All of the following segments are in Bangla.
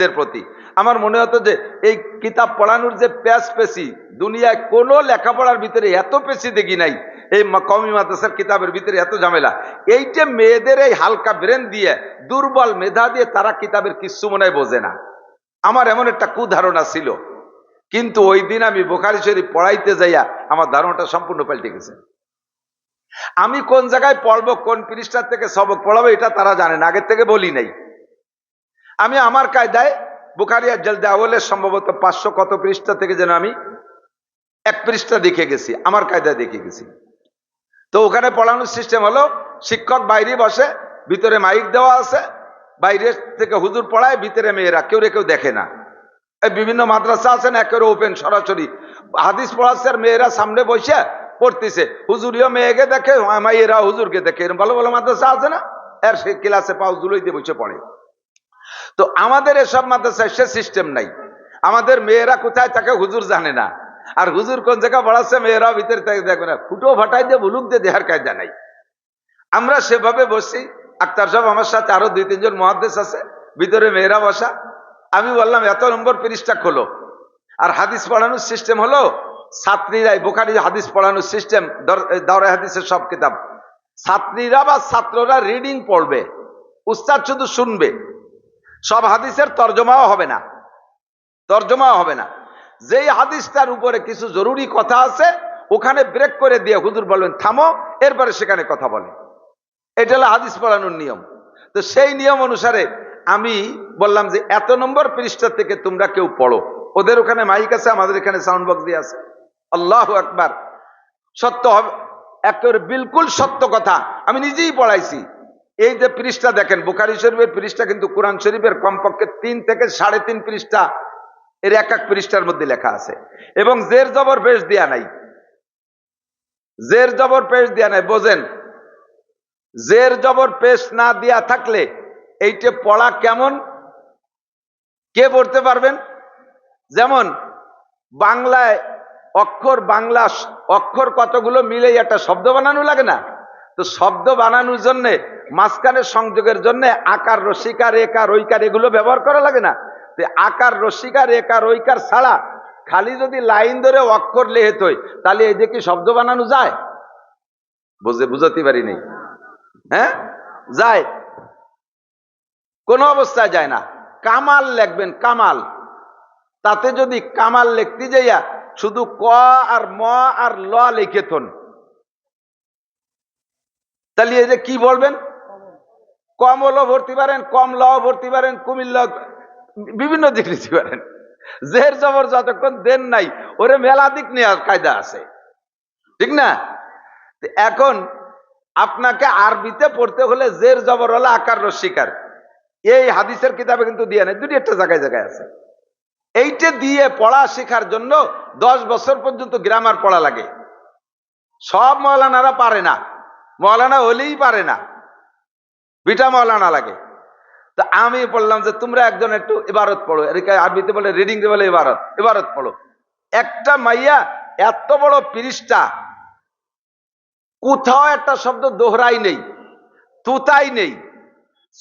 এর প্রতি আমার মনে হতো যে এই কিতাব পড়ানোর যে পেশি, দুনিয়ায় কোনো লেখাপড়ার ভিতরে এত পেশি দেখি নাই, এই কওমি মাদ্রাসার কিতাবের ভিতরে এত ঝামেলা। এই যে মেয়েদের এই হালকা ব্রেন দিয়ে, দুর্বল মেধা দিয়ে তারা কিতাবের কিচ্ছু মনে হয় বোঝে না, আমার এমন একটা কুধারণা ছিল। কিন্তু ওই দিন আমি বুখারী শরীফ পড়াইতে যাইয়া আমার ধারণাটা সম্পূর্ণ পাল্টে গেছে। আমি কোন জায়গায় পড়বো, কোন পৃষ্ঠা থেকে সবক পড়াবো, এটা তারা জানে না, আগের থেকে বলি নাই। আমি আমার কায়দায় বুখারী আর জলদে আউয়ালের সম্ভবত 500 কত পৃষ্ঠা থেকে যেন আমি এক পৃষ্ঠা দেখে গেছি, আমার কায়দায় দেখে গেছি। তো ওখানে পড়ানোর সিস্টেম হলো, শিক্ষক বাইরে বসে, ভিতরে মাইক দেওয়া আছে, বাইরে থেকে হুজুর পড়ায়, ভিতরে মেয়েরা, কেউ কেউ দেখে না। এই বিভিন্ন মাদ্রাসা আছে না একেবারে ওপেন, সরাসরি হাদিস পড়াচ্ছে আর মেয়েরা সামনে বসে পড়তেছে, হুজুরিও মেয়েকে দেখে, মাইয়েরা হুজুরকে দেখে, এরকম ভালো ভালো মাদ্রাসা আছে না, এর সে ক্লাসে পাও জুলই দিয়ে বসে পড়ে। তো আমাদের এসব মাদ্রাসায় সে সিস্টেম নাই। আমাদের মেয়েরা কোথায় থাকে হুজুর জানে না, আর হুজুর কোন জায়গায় পড়াচ্ছে মেয়েরা ভিতরে থেকে দেখবে না, ফুটো ফাটাই দিয়ে বুলুক দিয়ে দেহার কায়দা নাই। আমরা সেভাবে বসি, আক্তার সাহেব আমার সাথে আরো 2-3 জন মুহাদ্দিস আছে, ভিতরে মেয়েরা বসা। আমি বললাম এত নম্বর পৃষ্ঠা খোলো। আর হাদিস পড়ানোর সিস্টেম হলো, ছাত্রীরাই, বুখারী হাদিস পড়ানোর সিস্টেম, দাওরা হাদিসের সব কিতাব, ছাত্রীরা বা ছাত্ররা রিডিং পড়বে, উস্তাদ শুধু শুনবে, সব হাদিসের তর্জমাও হবে না, তর্জমাও হবে না। যেই হাদিসটার উপরে কিছু জরুরি কথা আছে ওখানে ব্রেক করে দিয়ে হুজুর বলবেন থামো, এরপরে সেখানে কথা বলে। এটা হলো হাদিস পড়ানোর নিয়ম। তো সেই নিয়ম অনুসারে আমি বললাম যে এত নম্বর পৃষ্ঠা থেকে তোমরা কেউ পড়ো। ওদের ওখানে মাইক আছে, আমাদের এখানে সাউন্ড বক্স দিয়ে আছে। আল্লাহু আকবার। সত্য হবে, একেবারে বিলকুল সত্য কথা, আমি নিজেই পড়াইছি। এই যে পৃষ্ঠা দেখেন, বুখারী শরীফের পৃষ্ঠা কিন্তু কোরআন শরীফের কমপক্ষে 3 থেকে 3.5 পৃষ্ঠা এর এক এক পৃষ্ঠার মধ্যে লেখা আছে, এবং জের জবর পেশ দেয়া নাই, জের জবর পেশ দেয়া নাই। বোঝেন, জের জবর পেশ না দেয়া থাকলে এইটা পড়া কেমন, কে পড়তে পারবেন? যেমন বাংলায় অক্ষর, বাংলা অক্ষর কতগুলো মিলে একটা শব্দ বানানো লাগে না? তো শব্দ বানানোর জন্য মাঝখানে সংযোগের জন্য আকার, রসিকার, একার, ঐকার এগুলো ব্যবহার করা লাগে না? তো আকার, রসিকার, একার, ঐকার ছাড়া খালি যদি লাইন ধরে অক্ষর লেহেত হয়, তাহলে এই যে কি শব্দ বানানো যায়? বুঝতে পারি নেই, হ্যাঁ? যায়? কোন অবস্থায় যায় না। কামাল লিখবেন, কামাল, তাতে যদি কামাল লিখতে যাইয়া শুধু ক আর ম আর ল লিখে থন, তাহলে এই যে কি বলবেন? কমলও ভর্তি পারেন, কমলাও ভর্তি পারেন, কুমিল্লা, বিভিন্ন দিক নিতে পারেন। জের জবর যতক্ষণ দেন নাই ওরে মেলা দিক নেওয়ার কায়দা আছে, ঠিক না? এখন আপনাকে আরবিতে পড়তে হলে জের জবর হলো আকার, রসিকার, এই হাদিসের কিতাবে কিন্তু দিয়ে নেই, দুটি একটা জায়গায় জায়গায় আছে। এইটা দিয়ে পড়া শেখার জন্য 10 বছর পর্যন্ত গ্রামার পড়া লাগে। সব মৌলানারা পারে না, মৌলানা হলেই পারে না, বিটা মৌলানা লাগে। তো আমি বললাম যে তোমরা একজন একটু ইবারত পড়ো, আরবিতে বলে রিডিং বলে ইবারত, ইবারত পড়ো। একটা মাইয়া এত বড় পৃষ্ঠা, কোথাও একটা শব্দ দোহরাই নেই, তুতাই নেই,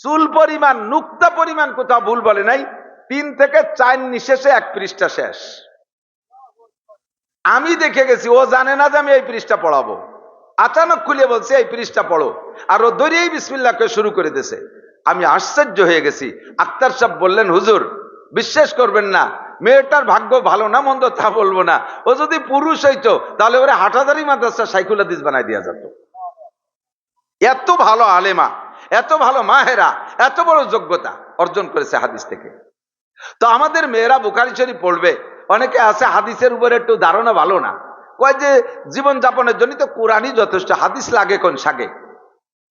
চুল পরিমাণ, নুক্তা পরিমাণ কোথাও ভুল বলে নাই। 3 থেকে 4 নিশেষে এক পৃষ্ঠা শেষ। আমি দেখে গেছি, ও জানে না যে আমি এই পৃষ্ঠা পড়াবো, আচানক খুলে বলছে এই পৃষ্ঠা পড়ো, আর ও দৌড়েই বিসমিল্লাহ করে শুরু করে দিয়েছে। আমি আশ্চর্য হয়ে গেছি। আক্তার সাহেব বললেন, হুজুর বিশ্বাস করবেন না, মেয়েটার ভাগ্য ভালো না মন্দ তা বলবো না, ও যদি পুরুষ হইতো তাহলে ওরা হাটহাজারী মাদ্রাসা সাইকুল হাদিস বানাই দেওয়া যেত। এত ভালো আলেমা, এত ভালো মাহেরা, এত বড় যোগ্যতা অর্জন করেছে হাদিস থেকে। তো আমাদের মেয়েরা বুখারী শরীফ পড়বে, অনেকে আছে হাদিসের উপরে একটু ধারণা ভালো না, কয় যে জীবন যাপনের জন্য তো কোরআনই যথেষ্ট, হাদিস লাগে কোন সাগে?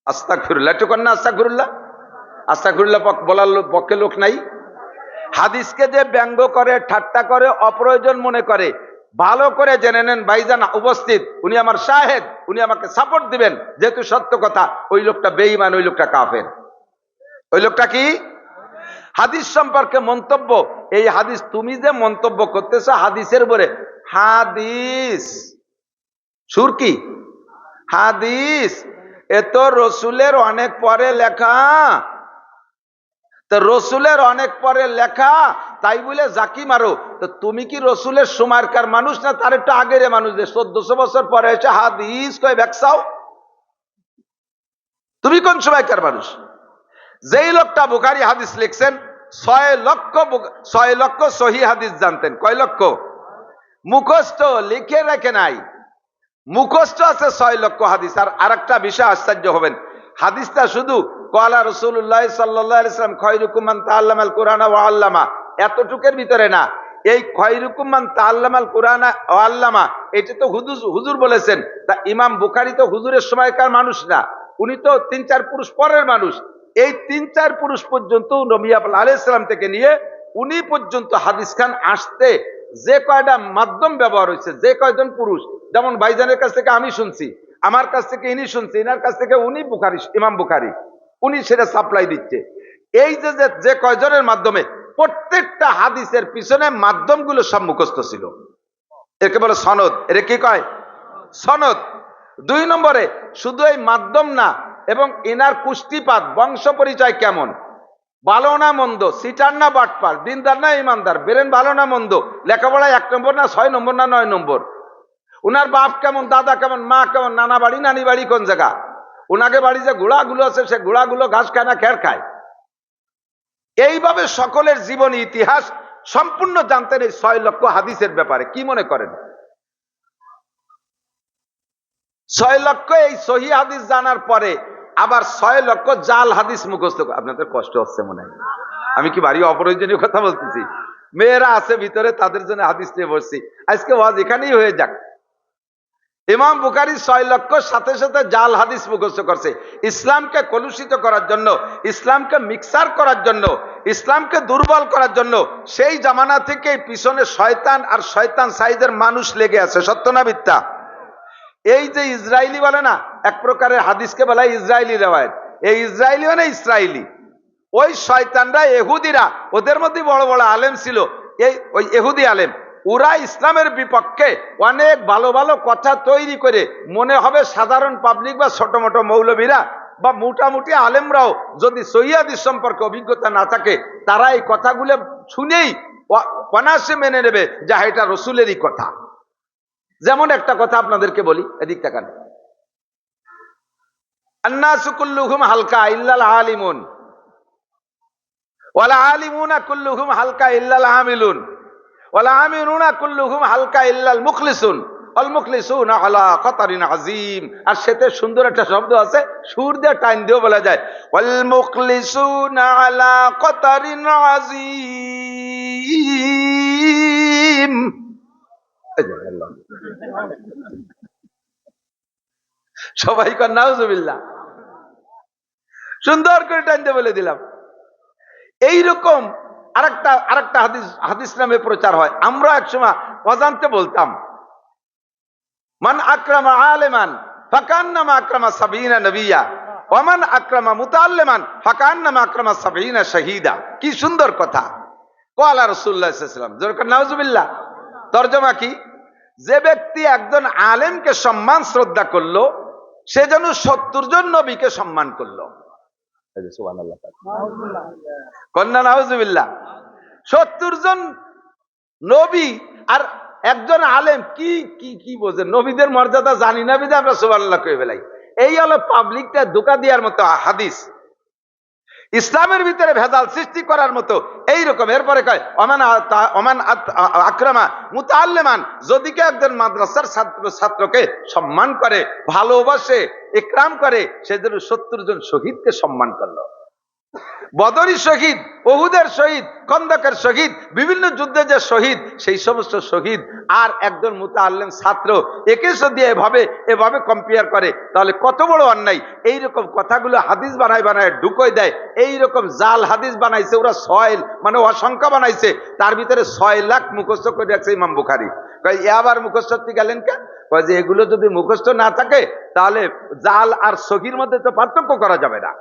আস্তাগফিরুল্লাহ, একটু কর না আস্তাগফিরুল্লাহ। আস্তাগফিরুল্লাহ বলার পক্ষে লোক নাই। হাদিসকে যে ব্যঙ্গ করে, ঠাট্টা করে, অপ্রয়োজন মনে করে, ভালো করে জেনে নেন, ভাইজান উপস্থিত, উনি আমার শাহেদ, উনি আমাকে সাপোর্ট দিবেন, যেহেতু সত্য কথা, ওই লোকটা বেঈমান, ওই লোকটা কাফের। ওই লোকটা কি? হাদিস সম্পর্কে মন্তব্য, এই হাদিস তুমি যে মন্তব্য করতেছ হাদিসের উপরে, হাদিস সুর কি? হাদিস এ তো রসুলের অনেক পরে লেখা, তো রসুলের অনেক পরে লেখা, তাই বলে জাকি মারো। তো তুমি কি রসুলের সময়কার মানুষ না তার একটু আগের মানুষ যে 1400 বছর পরে এসে হাদিস কয়ে ব্যাকসাও? তুমি কোন সময়কার মানুষ? যেই লোকটা বুখারী হাদিস লিখছেন 6 লক্ষ সহি হাদিস জানতেন। কয় লক্ষ? মুখস্থ লিখে রেখে নাই, মুখস্থ আছে 6 লক্ষ হাদিস। আর আরেকটা বিষয় আশ্চর্য হবেন, হাদিসটা শুধু ক্বালা রাসূলুল্লাহ সাল্লাল্লাহু আলাইহি ওয়াসাল্লাম খায়রুকুম মান তাআল্লামাল কুরআনা ওয়া আল্লামা, এতটুকের ভিতরে না। এই খায়রুকুম মান তাআল্লামাল কুরআনা ওয়া আল্লামা এটা তো হুজুর বলেছেন। তা ইমাম বুখারী তো হুজুরের সময়কার মানুষ না, উনি তো 3-4 পুরুষ পরের মানুষ। এই 3-4 পুরুষ পর্যন্ত নবী আলাইহিস সালাম থেকে নিয়ে উনি পর্যন্ত হাদিস খান আসতে যে কয়টা মাধ্যম ব্যবহার হয়েছে, যে কয়জন পুরুষ, যেমন ভাইজানের কাছ থেকে আমি শুনছি, আমার কাছ থেকে ইনি শুনছি, ইনার কাছ থেকে উনি বুখারী, ইমাম বুখারী, উনি সেটা সাপ্লাই দিচ্ছে। এই যে কয়জনের মাধ্যমে, প্রত্যেকটা হাদিসের পিছনে মাধ্যমগুলো সব মুখস্থ ছিল। একে বলে সনদ। এর কি কয়? সনদ। 2 নম্বরে শুধু এই মাধ্যম না, এবং এনার কুষ্টিপাত, বংশ পরিচয় কেমন, ভালো না মন্দ, সিটার না বাটপার, দিনদার না ইমানদার, বেরেন ভালো না মন্দ, লেখাপড়ায় 1 নম্বর না 6 নম্বর না 9 নম্বর, উনার বাপ কেমন, দাদা কেমন, মা কেমন, নানা বাড়ি নানি বাড়ি কোন জায়গা, উনাকে বাড়ি যে ঘোড়াগুলো আছে সে ঘোড়াগুলো ঘাস খায় না খের খায়। এইভাবে সকলের জীবনী ইতিহাস সম্পূর্ণ জানতেন এই 6 লক্ষ হাদিসের ব্যাপারে। কি মনে করেন 6 লক্ষ এই সহি হাদিস জানার পরে আবার 6 লক্ষ জাল হাদিস মুখস্থ? আপনাদের কষ্ট হচ্ছে মনে হয়, আমি কি ভারী অপ্রয়োজনীয় কথা বলতেছি? মেয়েরা আছে ভিতরে, তাদের জন্য হাদিস নিয়ে বসছি। আজকে ওয়াজ এখানেই হয়ে যাক। ইমাম বুখারী 6 লক্ষ সাথে সাথে জাল হাদিস মুখস্থ করছে, ইসলামকে কলুষিত করার জন্য, ইসলামকে মিক্সার করার জন্য, ইসলামকে দুর্বল করার জন্য। সেই জামানা থেকে পিছনে শয়তান আর শয়তান সাইজের মানুষ লেগে আছে। সত্য না মিথ্যা? এই যে ইসরায়েলি বলে না, এক প্রকারের হাদিসকে বলা হয় ইসরায়েলি রেওয়ায়েত। এই ইসরায়েলি মানে ইসরায়েলি, ওই শয়তানরা, ইহুদিরা, ওদের মধ্যে বড় বড় আলেম ছিল, ওই ইহুদি আলেম, ওরা ইসলামের বিপক্ষে অনেক ভালো ভালো কথা তৈরি করে, মনে হবে সাধারণ পাবলিক বা ছোট মোটো মৌলবীরা বা মোটামুটি আলেমরাও যদি সহিহ হাদিস সম্পর্কে অভিজ্ঞতা না থাকে, তারা এই কথাগুলো শুনেই অনায়াসে মেনে নেবে যে এটা রসুলেরই কথা। যেমন একটা কথা আপনাদেরকে বলি, এদিক তাকান। আন্নাসু কুল্লুহুম হালকা ইল্লাল আলিমুন ওয়াল আলিমুনা কুল্লুহুম হালকা ইল্লাল আমিলুন ওয়াল আমিলুনা কুল্লুহুম হালকা ইল্লাল মুখলিসুন ওয়াল মুখলিসুনা আলা খাতারিন আযীম। আর সেতে সুন্দর একটা শব্দ আছে, সুর দিয়ে টাইম দিয়েও বলা যায়, ওয়াল মুখলিসুনা আলা খাতারিন আযীম। সবাই কর নাউজুবিল্লাহ। সুন্দর করে টাইনতে বলে দিলাম। এইরকম আরেকটা হাদিস নামে প্রচার হয়। আমরা একসময় অজান্তে বলতাম, মান আকরামা আলেমান ফাকান্নামা আকরামা সাবিনা নবিয়া ওয়া মান আকরামা মুতাআল্লিমান ফাকান্নামা আকরামা সাবিনা শাহীদা। কি সুন্দর কথা। ক্বালা রাসূলুল্লাহ সাল্লাল্লাহু আলাইহি ওয়াসাল্লাম, জোরে নাউজুবিল্লাহ। তরজমা কি? যে ব্যক্তি একজন আলেমকে সম্মান শ্রদ্ধা করলো, সে যেন 70 জন নবীকে সম্মান করলো। সুবহানাল্লাহ, কন্যা নাউজুবিল্লাহ। 70 জন নবী আর একজন আলেম, কি কি কি বোঝেন? নবীদের মর্যাদা জানি না বিধে আমরা সুবহানাল্লাহ কই ফেলাই। এই হলো পাবলিকটা ধোঁকা দেওয়ার মতো হাদিস, ইসলামের ভিতরে ভেজাল সৃষ্টি করার মতো এইরকম। এরপরে কয় ওমান আকরামা মুতাআল্লিমান, যদি কেউ একজন মাদ্রাসার ছাত্রকে সম্মান করে, ভালোবাসে, ইকরাম করে, সে যেন 70 জন শহীদকে সম্মান করলো। বদরি শহীদ, উহুদের শহীদ, খন্দকের শহীদ, বিভিন্ন যুদ্ধে যে শহীদ, সেই সমস্ত শহীদ আর একজন মুতাআল্লিম ছাত্র, একে যদি এভাবে কম্পেয়ার করে, তাহলে কত বড় অন্যায়। এইরকম কথাগুলো হাদিস বানায় ঢুকোয় দেয়। এইরকম জাল হাদিস বানাইছে ওরা, 6 মানে অসংখ্য বানাইছে। তার ভিতরে 6 লাখ মুখস্থ করে রাখছে ইমাম বুখারী। আবার মুখস্থ গেলেন কেন? যে এগুলো যদি মুখস্থ না থাকে, তাহলে জাল আর সহির মধ্যে তো পার্থক্য করা যাবে না।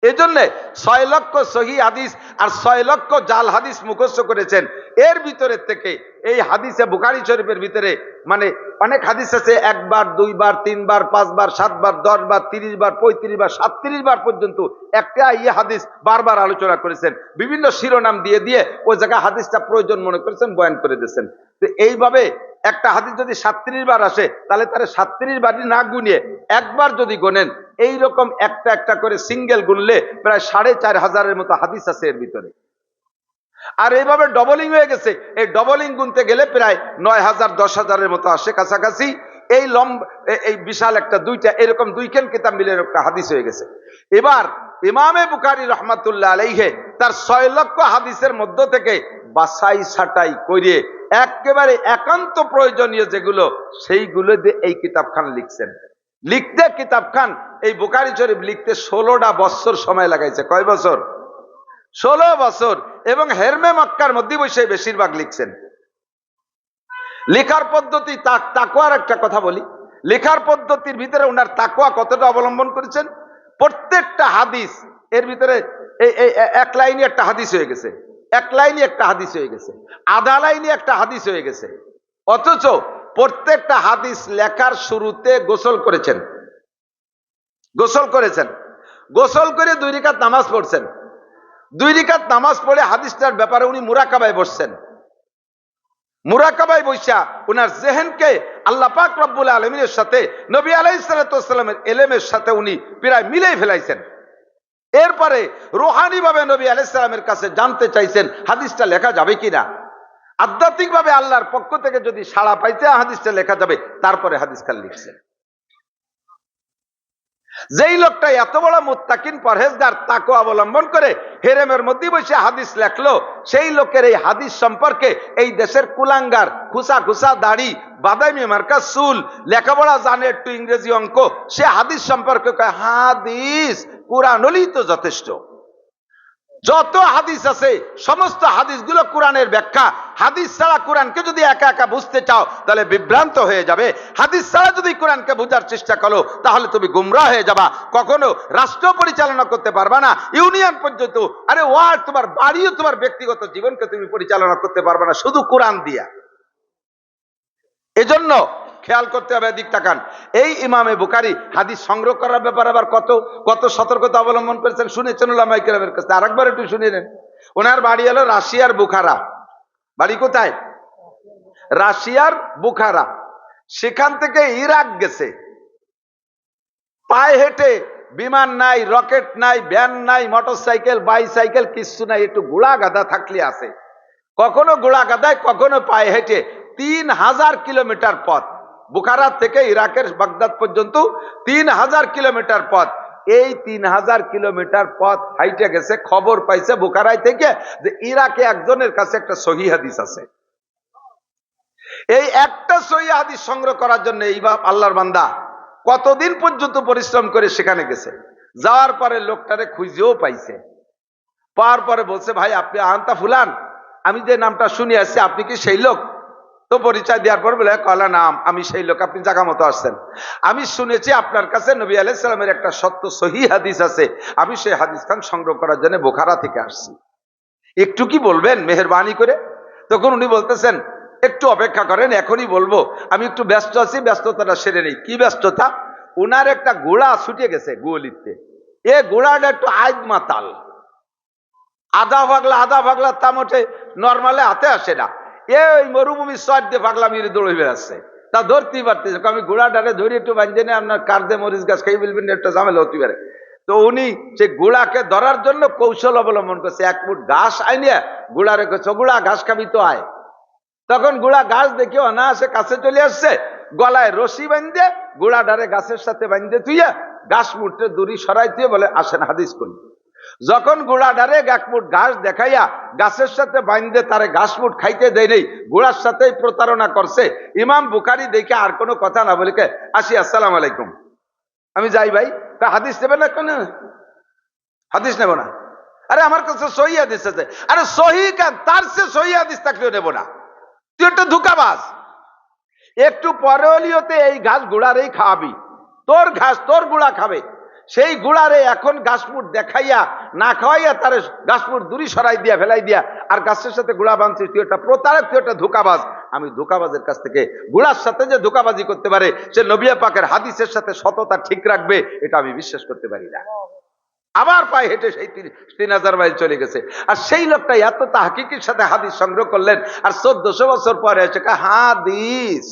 এজন্য 6 লক্ষ সহি হাদিস আর 6 লক্ষ জাল হাদিস মুখস্থ করেছেন। এর ভিতরে থেকে এই হাদিসে বুখারী শরীফের ভিতরে মানে অনেক হাদিস আছে, 1 বার 2 বার 3 বার 5 বার 7 বার 10 বার 30 বার 35 বার 37 বার পর্যন্ত একটা এই হাদিস বারবার আলোচনা করেছেন, বিভিন্ন শিরোনাম দিয়ে দিয়ে ওই জায়গায় হাদিসটা প্রয়োজন মনে করেছেন, বয়ান করে দিয়েছেন। তো এইভাবে একটা হাদিস যদি 37 বার আসে, তাহলে তারা 37 বারই না গুনিয়ে একবার যদি গোনেন, এইরকম একটা একটা করে সিঙ্গেল গুনলে প্রায় 4500-এর মতো হাদিস আছে এর ভিতরে। আর এইভাবে ডবলিং হয়ে গেছে, এই ডবলিং গুনতে গেলে প্রায় 9000 10,000-এর মতো আসে কাছাকাছি। এই এই বিশাল একটা দুইটা এরকম দুইখান কিতাব মিলে একটা হাদিস হয়ে গেছে। এবার ইমামে বুখারী রহমাতুল্লাহ আলাইহি তার 6 লক্ষ হাদিসের মধ্য থেকে বাছাই ছাঁটাই করে একেবারে একান্ত প্রয়োজনীয় যেগুলো, সেইগুলো দিয়ে এই কিতাবখান লিখছেন। লিখতে কিতাবখান এই বুখারী শরীফ লিখতে 16টা বছর সময় লাগাইছে। কয় বছর? 16 বছর। এবং হেরমে মক্কার মধ্যে বসে বেশিরভাগ লিখছেন। লেখার পদ্ধতি, তাকওয়ার একটা কথা বলি, লেখার পদ্ধতির ভিতরে ওনার তাকওয়া কতটা অবলম্বন করেছেন। প্রত্যেকটা হাদিস এর ভিতরে এই এক লাইনে একটা হাদিস হয়ে গেছে, এক লাইনে একটা হাদিস হয়ে গেছে, আধা লাইনে একটা হাদিস হয়ে গেছে। অথচ প্রত্যেকটা হাদিস লেখার শুরুতে গোসল করেছেন, গোসল করেছেন, গোসল করে 2 রাকাত নামাজ পড়ছেন। 2 রাকাত নামাজ পড়ে হাদিসটার ব্যাপারে উনি মুরাকাবায় বসছেন। মুরাকাবায় বৈশা উনার জেহেনকে আল্লাহ পাক রব্বুল আলামিনের সাথে নবী আলাইহিস সালাতু ওয়াস সালামের ইলমের সাথে উনি প্রায় মিলাই ফেলাইছেন। এরপরে রূহানি ভাবে নবী আলাইহিস সালামের কাছে জানতে চাইছেন হাদিসটা লেখা যাবে কিনা। আধ্যাত্মিক ভাবে আল্লাহর পক্ষ থেকে যদি সাড়া পাইতে হাদিসটা লেখা যাবে, তারপরে হাদিসখান লিখছেন। যেই লোকটা এত বড় মুত্তাকিন পরহেজগার তাকওয়া অবলম্বন করে হেরেমের মধ্যে বসে হাদিস লেখলো, সেই লোকের এই হাদিস সম্পর্কে এই দেশের কুলাঙ্গার খুসা খুসা দাড়ি বাদামি মার্কা চুল লেখাপড়া জানে একটু ইংরেজি অঙ্ক, সে হাদিস সম্পর্কে কয় হাদিস কুরআন হলেই তো যথেষ্ট। যত হাদিস আছে সমস্ত হাদিসগুলো কোরআনের ব্যাখ্যা। হাদিস ছাড়া কোরআনকে যদি একা একা বুঝতে চাও তাহলে বিভ্রান্ত হয়ে যাবে। হাদিস ছাড়া যদি কোরআনকে বোঝার চেষ্টা করো তাহলে তুমি গুমরাহ হয়ে যাবা। কখনো রাষ্ট্র পরিচালনা করতে পারবা না, ইউনিয়ন পর্যন্ত, আরে ওয়ার্ড, তোমার বাড়িও, তোমার ব্যক্তিগত জীবনকে তুমি পরিচালনা করতে পারবা না শুধু কোরআন দিয়া। এজন্য খেয়াল করতে হবে, দিক তাকান। এই ইমামে বুখারী হাদিস সংগ্রহ করার ব্যাপারে আবার কত কত সতর্কতা অবলম্বন করেছেন শুনেছেন উলামায়ে কেরামের কাছে। আরেকবার একটু শুনে নেন। ওনার বাড়ি হলো রাশিয়ার বুখারা। বাড়ি কোথায়? রাশিয়ার বুখারা। সেখান থেকে ইরাক গেছে পায়ে হেঁটে। বিমান নাই, রকেট নাই, ভ্যান নাই, মোটরসাইকেল বাইসাইকেল কিচ্ছু নাই, একটু ঘোড়া গাধা থাকলে আছে। কখনো ঘোড়া গাধায়, কখনো পায়ে হেঁটে 3000 কিলোমিটার পথ। বুখারা থেকে ইরাকের বাগদাদ পর্যন্ত 3000 কিলোমিটার পথ। এই 3000 কিলোমিটার পথ হাইটে গেছে। খবর পাইছে বুখারায় থেকে যে ইরাকে একজনের কাছে একটা সহিহ হাদিস আছে। এই একটা সহিহ হাদিস সংগ্রহ করার জন্য এই আল্লাহর বান্দা কতদিন পর্যন্ত পরিশ্রম করে সেখানে গেছে। যাওয়ার পরে লোকটারে খুঁজেও পাইছে। পাওয়ার পরে বলছে, ভাই আপনি আন্তা ফুলান, আমি যে নামটা শুনে আসছি, আপনি কি সেই লোক? তো পরিচয় দেওয়ার পর বলে, কলা নাম, আমি সেই লোক, আপনি জায়গা মতো আসছেন। আমি শুনেছি আপনার কাছে নবী আলাইহিস সালামের একটা সত্য সহিহ হাদিস আছে, আমি সেই হাদিস খান সংগ্রহ করার জন্য বুখারা থেকে আসছি, একটু কি বলবেন মেহেরবানি করে? তখন উনি বলতেছেন, একটু অপেক্ষা করেন, এখনই বলবো, আমি একটু ব্যস্ত আছি, ব্যস্ততাটা সেরে নেই। কি ব্যস্ততা? উনার একটা ঘোড়া ছুটে গেছে গোয়ালিতে। এ ঘোড়াটা একটু আইদ মাতাল, আধা পাগলা তা মোটে নর্মালে হাতে আসে না। এই মরুভূমি সর দিয়ে পাগলা মেরে দৌড়ে বেড়াচ্ছে, তা ধরতেই পারতেছে। আমি ঘোড়াটারে ধরে একটু বাঁধে নিয়ে আপনার কার্দে মরিচ গাছ খাই বলবেন, একটা ঝামেলা হতে পারে। তো উনি সে ঘোড়াকে ধরার জন্য কৌশল অবলম্বন করছে। 1 মুঠ ঘাস আইনিয়া ঘোড়া রেখেছে, ঘোড়া ঘাস খাবি তো আয়। তখন ঘোড়া ঘাস দেখে অনায়াসে কাছে চলে আসছে, গলায় রশি বাঁধে ঘোড়াটারে গাছের সাথে বাঁধে তুইয়া ঘাস মুঠে দড়ি সরাই দিয়ে বলে, আসেন হাদিস করি। যখন ঘোড়াটারে 1 মুঠ ঘাস দেখাইয়া গাছের সাথে বাঁধে তারে ঘাস মুঠ খাইতে দেয় নেই, ঘোড়ার সাথেই প্রতারণা করছে। ইমাম বুখারী দেখে আর কোনো কথা না বলে আসি, আসসালামু আলাইকুম, আমি যাই ভাই। তা হাদিস নেবে না? কেন হাদিস নেব না? আরে আমার কাছে সহিহ হাদিস আছে। আরে সহিহ কেন, তার সে সহিহ হাদিস থাকলেও নেব না। তুই একটা ধোঁকাবাজ। একটু পরে হলিওতে এই ঘাস ঘোড়ারেই খাওয়াবি, তোর ঘাস তোর ঘোড়া খাবে। সেই গুড়ারে এখন ঘাসপুট দেখাইয়া না খাওয়াইয়া তার ঘাসপুট দূরি সরাই দিয়া ফেলাই দিয়া আর গাছের সাথে গুড়া বাঁধছিস, তুই একটা প্রতারক, তুই একটা ধোঁকাবাজ। আমি ধোঁকাবাজের কাছ থেকে, গুড়ার সাথে যে ধোঁকাবাজি করতে পারে সে নবী পাকের হাদিসের সাথে সততা ঠিক রাখবে, এটা আমি বিশ্বাস করতে পারি না। আবার পায়ে হেঁটে সেই 3000 মাইল চলে গেছে। আর সেই লোকটা এত তাহকিকের সাথে হাদিস সংগ্রহ করলেন, আর 1400 বছর পরে এসে হাদিস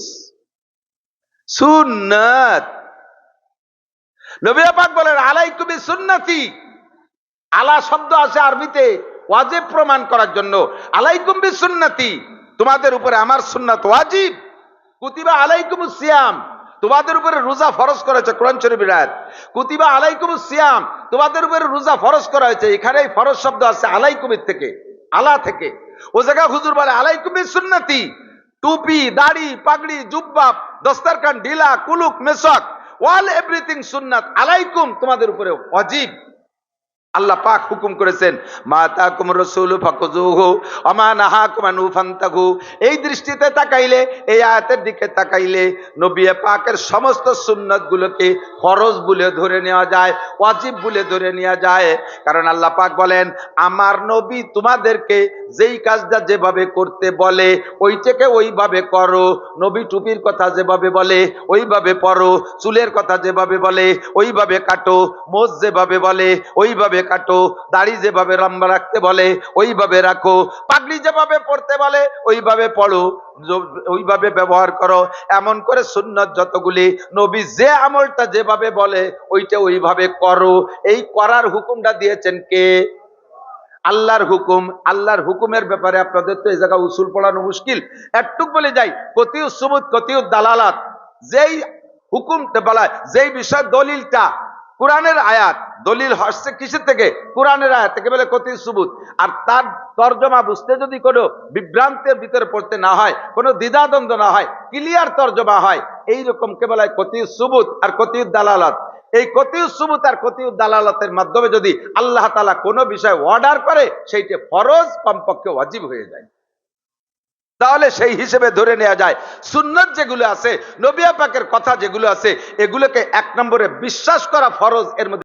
সুন্নাত। নবী পাক বলেন আলাইকুম বিসুন্নতি। আলা শব্দ আছে আরবিতে ওয়াজিব প্রমাণ করার জন্য। আলাইকুম বিসুন্নতি, তোমাদের উপরে আমার সুন্নাত ওয়াজিব। কুতিবা আলাইকুমুস সিয়াম, তোমাদের উপরে রোজা ফরজ করা হয়েছে, কোরআন শরীফের আয়াত। কুতিবা আলাইকুমুস সিয়াম, তোমাদের উপরে রোজা ফরজ করা হয়েছে। এখানেই ফরজ শব্দ আছে আলাইকুমের থেকে, আলা থেকে। ও জায়গা হুজুর বলে আলাইকুম বিসুন্নতি, টুপি, দাড়ি, পাগড়ি, জুব্বা, দস্তারখান, ঢিলা, কুলুক, মেসওয়াক, অল এভরিথিং সুন্নাত আলাইকুম, তোমাদের উপরে ওয়াজিব। আল্লাহ পাক হুকুম করেছেন মা তাকুম রাসূলু ফাকুযুহু ওয়া মা নাহাকুম আনহু ফান্তাহু। এই দৃষ্টিতে তাকাইলে, এই আয়াতের দিকে তাকাইলে নবী পাকের সমস্ত সুন্নাতগুলোকে ফরজ বলে ধরে নেওয়া যায়, ওয়াজিব বলে ধরে নেওয়া যায়। কারণ আল্লাহ পাক বলেন আমার নবী তোমাদেরকে যেই কাজটা যেভাবে করতে বলে ওইটাকে ওইভাবে করো। নবী টুপির কথা যেভাবে বলে ওইভাবে পরো, চুলের কথা যেভাবে বলে ওইভাবে কাটো, মোজ যেভাবে বলে ওইভাবে কাটো, দাড়ি যেভাবে লম্বা রাখতে বলে ওইভাবে রাখো, পাগড়ি যেভাবে পড়তে বলে ওইভাবে পড়ো, ওইভাবে ব্যবহার করো। এমন করে সুন্নাত যতগুলি, নবী যে আমলটা যেভাবে বলে ওইটা ওইভাবে করো। এই করার হুকুমটা দিয়েছেন কে? আল্লাহর হুকুম। আল্লাহর হুকুমের ব্যাপারে আপনাদের তো এই জায়গা উসুল পড়ানো মুশকিল। একটুক বলে যাই, কতিউ সুবুত কতিউ দালালাত। যেই হুকুমটা বলা, যেই বিষয় দলিলটা কোরআনের আয়াত, দলিল হচ্ছে কিসের থেকে? কোরআনের আয়াত থেকে, বলে কতিউ সুবুত। আর তার তর্জমা বুঝতে যদি কোনো বিভ্রান্তের ভিতরে পড়তে না হয়, কোনো দ্বিধাদ্বন্দ্ব না হয়, ক্লিয়ার তর্জমা হয়, এইরকমকে বলা হয় কতিউ সুবুত আর কতিউ দালালাত। এই কতিউ সুবুত আর কতিউ দালালাতের মাধ্যমে যদি আল্লাহ তাআলা কোনো বিষয় অর্ডার করে সেইটা ফরজ, কমপক্ষে ওয়াজিব হয়ে যায়। তাহলে সেই হিসেবে ধরে নেওয়া যায় সুন্নাত যেগুলো আছে, নবী পাকের কথা যেগুলো আছে, এগুলোকে 1 নম্বরে বিশ্বাস করা ফরজ। এর মধ্যে